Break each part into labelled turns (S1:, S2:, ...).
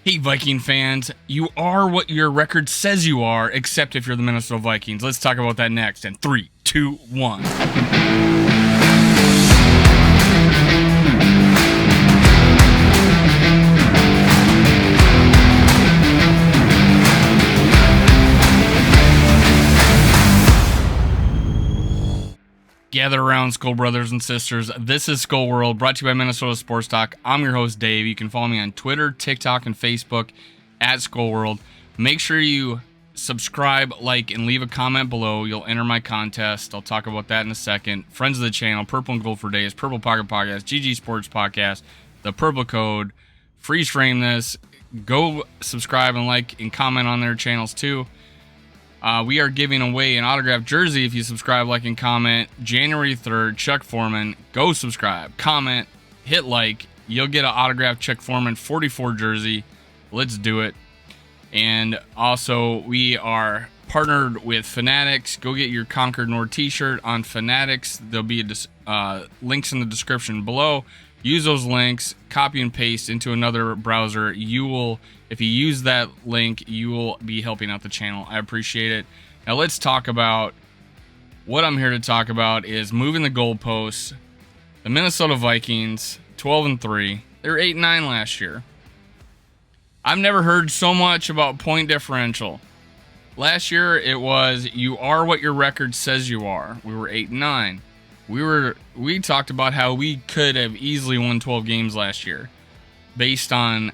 S1: Hey, Viking fans, you are what your record says you are, except if you're the Minnesota Vikings. Let's talk about that next in 3, 2, 1. Gather around, Skull brothers and sisters. This is Skull World, brought to you by Minnesota Sports Talk. I'm your host, Dave. You can follow me on Twitter, TikTok, and Facebook at Skull World. Make sure you subscribe, like, and leave a comment below. You'll enter my contest. I'll talk about that in a second. Friends of the channel, Purple and Gold for Days, Purple Pocket Podcast, GG Sports Podcast, The Purple Code, Freeze Frame This. Go subscribe and like and comment on their channels too. We are giving away an autographed jersey if you subscribe, like, and comment. January 3rd, Chuck Foreman. Go subscribe, comment, hit like. You'll get an autographed Chuck Foreman 44 jersey. Let's do it. And also, we are partnered with Fanatics. Go get your Conquered North t-shirt on Fanatics. There'll be links in the description below. Use those links, copy and paste into another browser. If you use that link, you will be helping out the channel. I appreciate it. Now let's talk about what I'm here to talk about is moving the goalposts. The Minnesota Vikings, 12-3. They were 8-9 last year. I've never heard so much about point differential. Last year it was you are what your record says you are. We were 8-9. We talked about how we could have easily won 12 games last year based on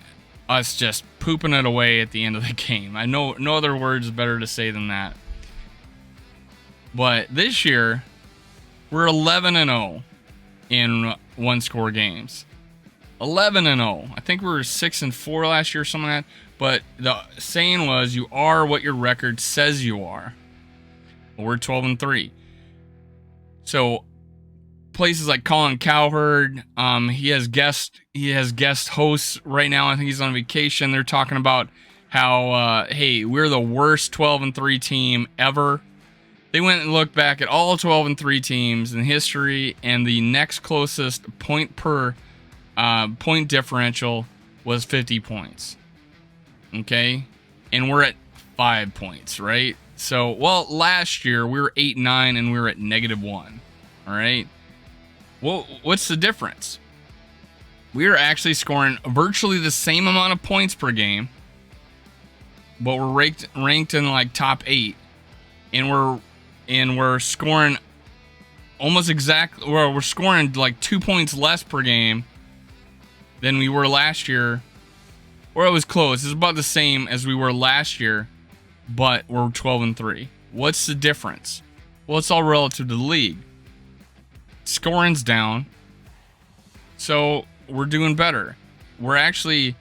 S1: us just pooping it away at the end of the game. I know no other words better to say than that. But this year, we're 11-0 in one-score games. 11-0. I think we were 6-4 last year, something like that. But the saying was, you are what your record says you are. Well, we're 12-3. So places like Colin, Cowherd, he has guest hosts right now. I think he's on vacation. They're talking about how hey, we're the worst 12-3 team ever. They went and looked back at all 12-3 teams in history, and the next closest point differential was 50 points. Okay, and we're at 5 points, right? So, well, last year we were 8-9 and we were at -1. All right. Well, what's the difference? We are actually scoring virtually the same amount of points per game, but we're ranked in like top 8, and we're scoring almost exactly. Well, we're scoring like 2 points less per game than we were last year, or it was close. It's about the same as we were last year, but we're 12-3. What's the difference? Well, it's all relative to the league. Scoring's down, so we're doing better. We're actually,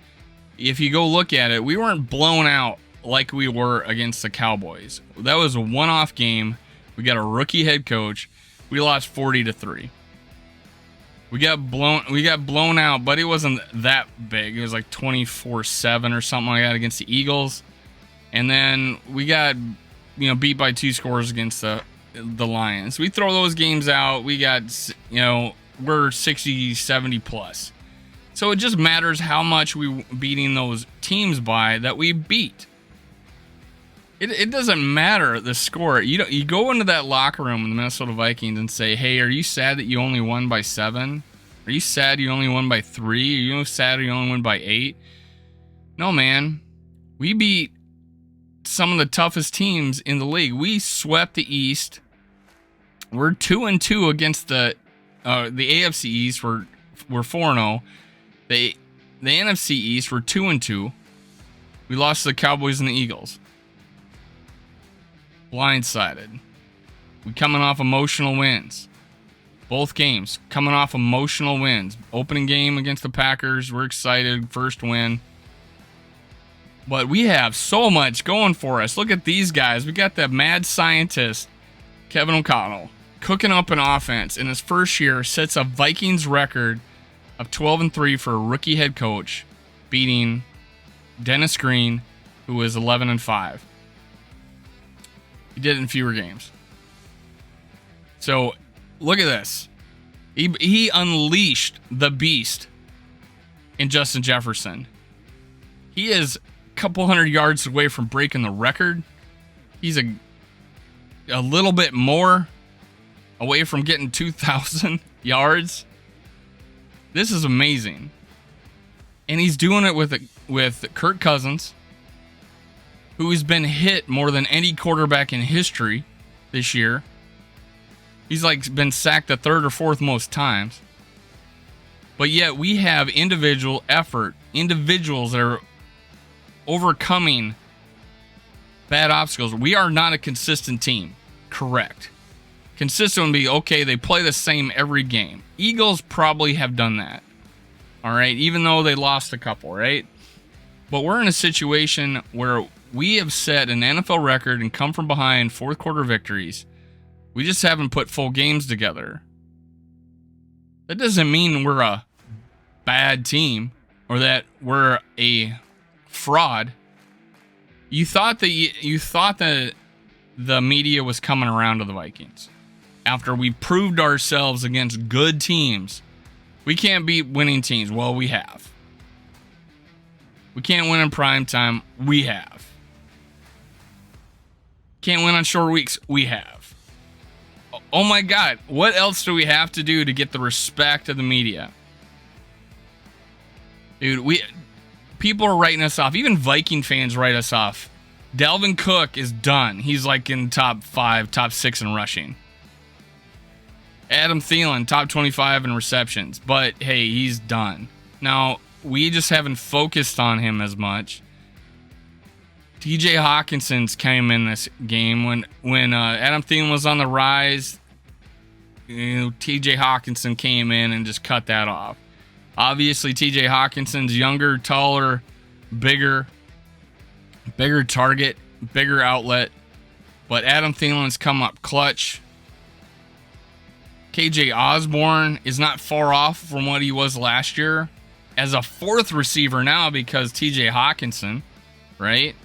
S1: if you go look at it, we weren't blown out like we were against the Cowboys. That was a one-off game. We got a rookie head coach. We lost 40-3. We got blown out, but it wasn't that big. It was like 24-7 or something like that against the Eagles. And then we got, beat by 2 scores against the Lions. We throw those games out, we got, we're 60-70 plus. So it just matters how much we beating those teams by that we beat. It doesn't matter the score. You go into that locker room with the Minnesota Vikings and say, hey, are you sad that you only won by 7? Are you sad you only won by 3? Are you sad you only won by 8? No, man. We beat some of the toughest teams in the league. We swept the East. We're 2-2 against the AFC East. We're 4-0. The NFC East, we're 2-2. We lost to the Cowboys and the Eagles. Blindsided. We coming off emotional wins. Both games coming off emotional wins. Opening game against the Packers, we're excited. First win. But we have so much going for us. Look at these guys. We got that mad scientist, Kevin O'Connell, cooking up an offense in his first year, sets a Vikings record of 12-3 for a rookie head coach, beating Dennis Green, who was 11-5. He did it in fewer games. So look at this. He unleashed the beast in Justin Jefferson. He is a couple hundred yards away from breaking the record. He's a little bit more away from getting 2,000 yards. This is amazing. And he's doing it with Kirk Cousins, who has been hit more than any quarterback in history this year. He's like been sacked the third or fourth most times. But yet we have individuals that are overcoming bad obstacles. We are not a consistent team. Correct. Consistent would be, okay, they play the same every game. Eagles probably have done that. All right, even though they lost a couple, right? But we're in a situation where we have set an NFL record and come from behind fourth quarter victories. We just haven't put full games together. That doesn't mean we're a bad team or that we're a fraud. You thought that the media was coming around to the Vikings after we proved ourselves against good teams. We can't beat winning teams. Well, we have. We can't win in prime time. We have. Can't win on short weeks. We have. Oh my God. What else do we have to do to get the respect of the media? Dude, people are writing us off. Even Viking fans write us off. Dalvin Cook is done. He's like in top 5, top 6 in rushing. Adam Thielen, top 25 in receptions. But hey, he's done. Now, we just haven't focused on him as much. TJ Hawkinson's came in this game when Adam Thielen was on the rise. TJ Hawkinson came in and just cut that off. Obviously, TJ Hawkinson's younger, taller, bigger target, bigger outlet. But Adam Thielen's come up clutch. KJ Osborne is not far off from what he was last year as a fourth receiver now because TJ Hawkinson, right?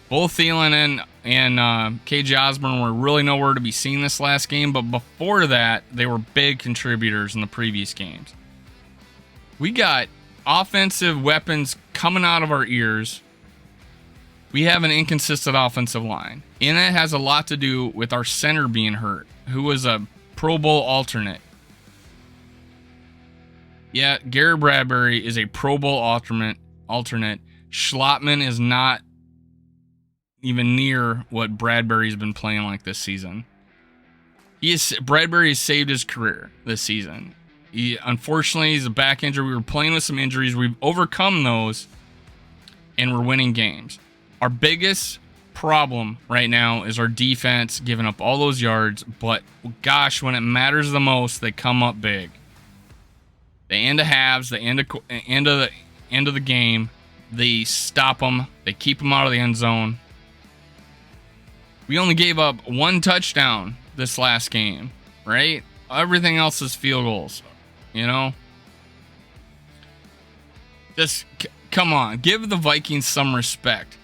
S1: Both Thielen and KJ Osborne were really nowhere to be seen this last game, but before that, they were big contributors in the previous games. We got offensive weapons coming out of our ears. We have an inconsistent offensive line, and that has a lot to do with our center being hurt, who was a Pro Bowl alternate. Yeah, Garrett Bradbury is a Pro Bowl alternate. Schlottman is not even near what Bradbury's been playing like this season. Bradbury has saved his career this season. Unfortunately, he's a back injury. We were playing with some injuries. We've overcome those, and we're winning games. Our biggest problem right now is our defense giving up all those yards, but gosh, when it matters the most, they come up big. The end of halves, the end of the game, they stop them. They keep them out of the end zone. We only gave up one touchdown this last game, right? Everything else is field goals, you know? Just come on, give the Vikings some respect.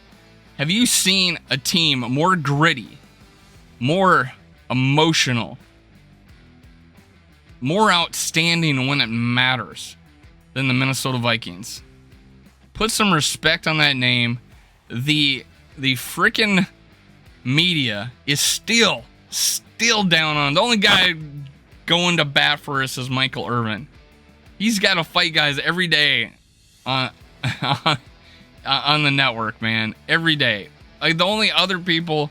S1: Have you seen a team more gritty, more emotional, more outstanding when it matters than the Minnesota Vikings? Put some respect on that name. The freaking media is still down on. The only guy going to bat for us is Michael Irvin. He's got to fight guys every day on the network, man. Every day. Like, the only other people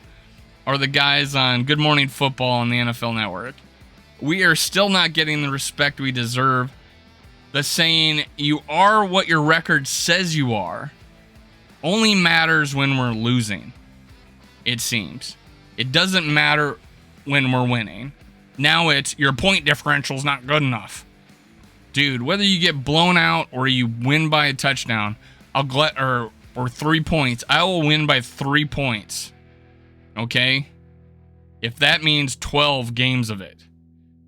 S1: are the guys on Good Morning Football on the NFL Network. We are still not getting the respect we deserve. The saying, you are what your record says you are, only matters when we're losing, it seems. It doesn't matter when we're winning. Now it's, your point differential's not good enough. Dude, whether you get blown out or you win by a touchdown, or 3 points, I will win by 3 points. Okay? If that means 12 games of it,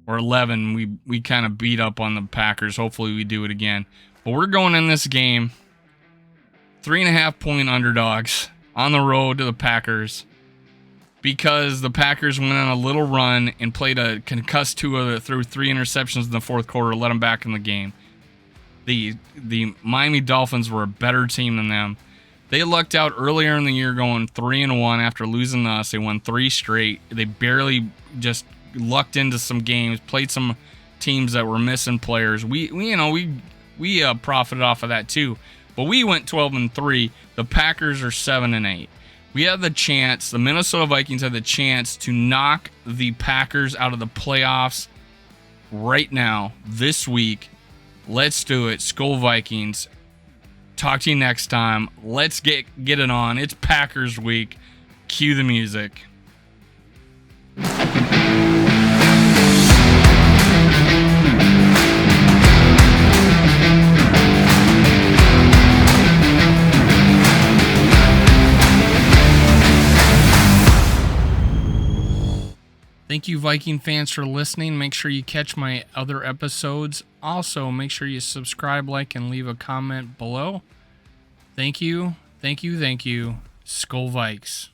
S1: or 11, we kind of beat up on the Packers. Hopefully we do it again. But we're going in this game 3.5 point underdogs on the road to the Packers, because the Packers went on a little run and played a concussed Tua that threw 3 interceptions in the fourth quarter, let them back in the game. The Miami Dolphins were a better team than them. They lucked out earlier in the year going 3-1 after losing to us. They won 3 straight. They barely just lucked into some games, played some teams that were missing players. We profited off of that too. But we went 12-3. The Packers are 7-8. We have the chance, the Minnesota Vikings have the chance to knock the Packers out of the playoffs right now, this week. Let's do it. Skol Vikings. Talk to you next time. Let's get it on. It's Packers week. Cue the music. Thank you, Viking fans, for listening. Make sure you catch my other episodes. Also, make sure you subscribe, like, and leave a comment below. Thank you. Thank you. Thank you. Skol Vikes.